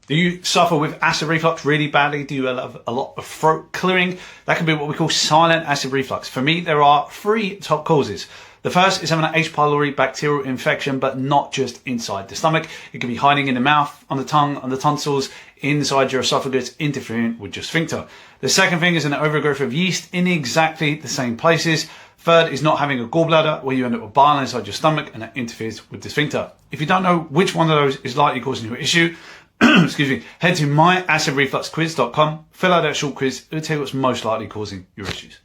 Do you suffer with acid reflux really badly? Do you have a lot of throat clearing? That can be what we call silent acid reflux. For me, there are 3 top causes. The first is having an H. pylori bacterial infection, but not just inside the stomach. It can be hiding in the mouth, on the tongue, on the tonsils, inside your esophagus, interfering with your sphincter. The second thing is an overgrowth of yeast in exactly the same places. Third is not having a gallbladder, where you end up with bile inside your stomach and that interferes with the sphincter. If you don't know which one of those is likely causing your issue, excuse me, head to myacidrefluxquiz.com, fill out that short quiz, it'll tell you what's most likely causing your issues.